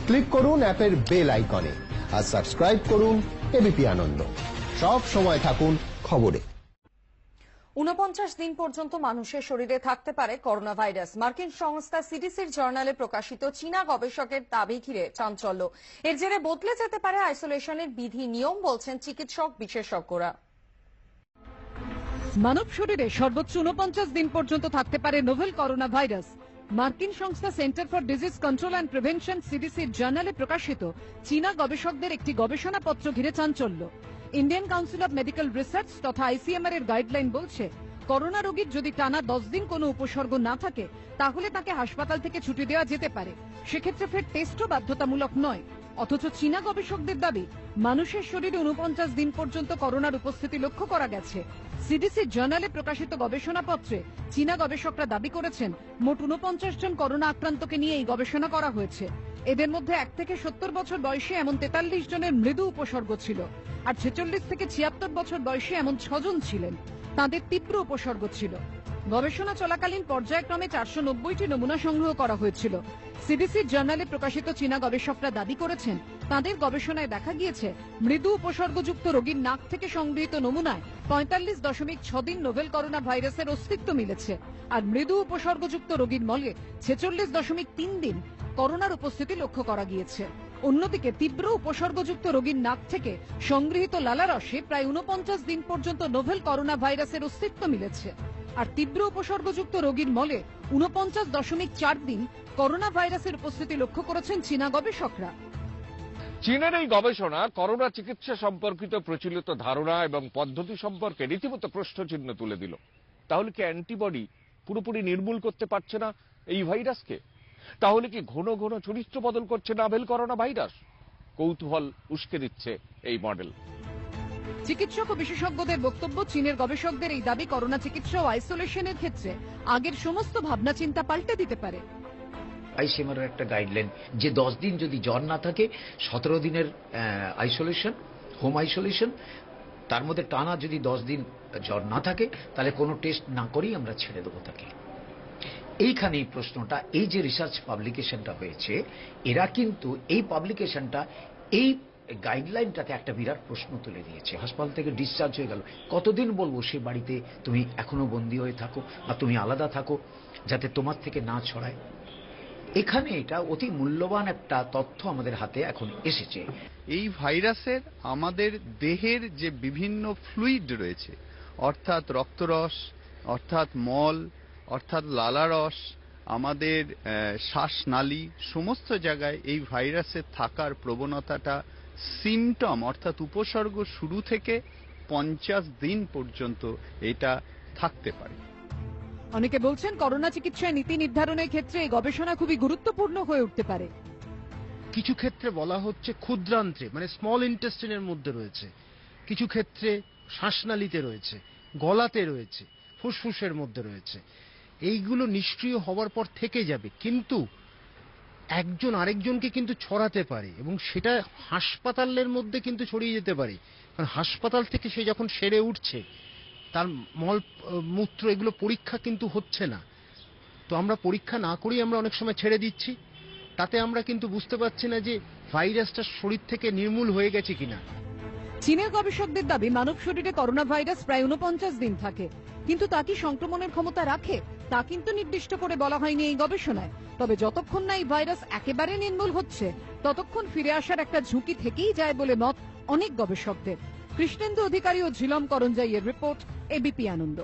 Click করুন অ্যাপের bell আইকনে আর সাবস্ক্রাইব করুন এবিপি আনন্দ। সব সময় থাকুন খবরে। ৪৯ দিন পর্যন্ত মানুষের শরীরে থাকতে পারে করোনা ভাইরাস। মার্কিন সংস্থা সিডিসির জার্নালে প্রকাশিত চীনা গবেষকের দাবি ঘিরে চাঞ্চল্য। এর জেরে বদলে যেতে পারে আইসোলেশনের বিধি নিয়ম, বলছেন চিকিৎসক বিশেষজ্ঞরা। মানব শরীরে সর্বোচ্চ ৪৯ দিন পর্যন্ত থাকতে পারে নোভেল করোনা ভাইরাস। মার্কিন সংস্থা centre for disease control and prevention সিডিসির জার্নালে প্রকাশিত চীনা গবেষকদের একটি গবেষণাপত্র ঘিরে চাঞ্চল্য। Indian council of medical research তথা আইসিএমআর এর গাইডলাইন বলছে, করোনা রোগীর যদি টানা 10 দিন কোনো উপসর্গ না থাকে তাহলে তাকে হাসপাতাল থেকে ছুটি দেওয়া যেতে পারে। সেক্ষেত্রে ফের টেস্টও বাধ্যতামূলক নয়। অথচ চীনা গবেষকদের দাবি, মানুষের শরীরে ৪৯ দিন পর্যন্ত করোনার উপস্থিতি লক্ষ্য করা গেছে। সিডিসি জার্নালে প্রকাশিত গবেষণাপত্রে চীনা গবেষকরা দাবি করেছেন, মোট ৪৯ জন করোনা আক্রান্তকে নিয়ে এই গবেষণা করা হয়েছে। এদের মধ্যে 1 থেকে 70 বছর বয়সী এমন 43 জনের মৃদু উপসর্গ ছিল, আর 46 থেকে 76 বছর বয়সী এমন 6 জন ছিলেন, তাদের তীব্র উপসর্গ ছিল। গবেষণা চলাকালীন পর্যায়ক্রমে 490টি নমুনা সংগ্রহ করা হয়েছিল। সিডিসি জার্নালে প্রকাশিত চীনা গবেষকরা দাবি করেছেন, তাদের গবেষণায় দেখা গিয়েছে মৃদু উপসর্গযুক্ত রোগীর নাক থেকে সংগৃহীত নমুনায় 45.6 দিন নোভেল করোনা ভাইরাসের অস্তিত্ব মিলেছে, আর মৃদু উপসর্গযুক্ত রোগীর মলে 46.3 দিন করোনার উপস্থিতি লক্ষ্য করা গিয়েছে। অন্যদিকে তীব্র উপসর্গযুক্ত রোগীর নাক থেকে সংগৃহীত লালারসে প্রায় ৪৯ দিন পর্যন্ত নোভেল করোনা ভাইরাসের অস্তিত্ব মিলেছে, আর তীব্র উপসর্গযুক্ত রোগীর মলে ৪৯.4 দিন করোনা ভাইরাসের উপস্থিতি লক্ষ্য করেছেন চীনা গবেষকরা। চীনের এই গবেষণা করোনা চিকিৎসা সম্পর্কিত প্রচলিত ধারণা এবং পদ্ধতি সম্পর্কে রীতিমতো প্রশ্নচিহ্ন তুলে দিল। তাহলে কি অ্যান্টিবডি পুরোপুরি নির্মূল করতে পারছে না এই ভাইরাসকে? তাহলে কি ঘন ঘন চরিত্র বদল করছে নোভেল করোনা ভাইরাস? কৌতূহল উস্কে দিচ্ছে এই মডেল। চিকিৎসক ও বিশেষজ্ঞদের বক্তব্য, চীনের গবেষকদের এই দাবি করোনা চিকিৎসা ও আইসোলেশনের ক্ষেত্রে আগের সমস্ত ভাবনা চিন্তা পাল্টে দিতে পারে। আইসিএমআর একটা গাইডলাইন যে 10 দিন যদি জ্বর না থাকে 17 দিনের আইসোলেশন, হোম আইসোলেশন, তার মধ্যে টানা যদি 10 দিন জ্বর না থাকে তাহলে কোনো টেস্ট না করেই আমরা ছেড়ে দেবো তাকে। এইখানে এই প্রশ্নটা, এই যে রিসার্চ পাবলিকেশনটা হয়েছে, এরা কিন্তু এই পাবলিকেশনটা এই গাইডলাইনটাতে একটা বিরাট প্রশ্ন তুলে দিয়েছে। হাসপাতাল থেকে ডিসচার্জ হয়ে গেল, কতদিন বলবো সে বাড়িতে তুমি এখনো বন্দী হয়ে থাকো বা তুমি আলাদা থাকো যাতে তোমার থেকে না ছড়ায়? এখানে এটা অতি মূল্যবান একটা তথ্য আমাদের হাতে এখন এসেছে। এই ভাইরাসের আমাদের দেহের যে বিভিন্ন ফ্লুইড রয়েছে, অর্থাৎ রক্তরস, অর্থাৎ মল, অর্থাৎ লালারস, আমাদের শ্বাসনালী, সমস্ত জায়গায় এই ভাইরাসের থাকার প্রবণতাটা সিমটম অর্থাৎ উপসর্গ শুরু থেকে 50 দিন পর্যন্ত এটা থাকতে পারে। অনেকে বলছেন, করোনা চিকিৎসায় নীতি নির্ধারণের ক্ষেত্রে এই গবেষণা খুবই গুরুত্বপূর্ণ হয়ে উঠতে পারে। কিছু ক্ষেত্রে বলা হচ্ছে ক্ষুদ্রান্ত্রে, মানে স্মল ইন্টেস্টিনের মধ্যে রয়েছে, কিছু ক্ষেত্রে শ্বাসনালীতে রয়েছে, গলাতে রয়েছে, ফুসফুসের মধ্যে রয়েছে। এইগুলো নিষ্ক্রিয় হওয়ার পর থেকে যাবে, কিন্তু একজন আরেকজনকে কিন্তু ছড়াতে পারে এবং সেটা হাসপাতালের মধ্যে কিন্তু ছড়িয়ে যেতে পারে। কারণ হাসপাতাল থেকে সে যখন সেরে উঠছে, তার মল মূত্র এগুলো পরীক্ষা কিন্তু হচ্ছে না। তো আমরা পরীক্ষা না করেই আমরা অনেক সময় ছেড়ে দিচ্ছি, তাতে আমরা কিন্তু বুঝতে পারছি না যে ভাইরাসটা শরীর থেকে নির্মূল হয়ে গেছে কিনা। চীনের গবেষকদের দাবি, মানব শরীরে করোনা ভাইরাস প্রায় ৪৯ দিন থাকে, কিন্তু তা কি সংক্রমণের ক্ষমতা রাখে তা কিন্তু নির্দিষ্ট করে বলা হয়নি এই গবেষণায়। তবে যতক্ষণ না এই ভাইরাস একেবারে নির্মূল হচ্ছে, ততক্ষণ ফিরে আসার একটা ঝুঁকি থেকেই যায় বলে মত অনেক গবেষকদের। কৃষ্ণেন্দু অধিকারী ও ঝিলম করঞ্জাইয়ের রিপোর্ট, এবিপি আনন্দ।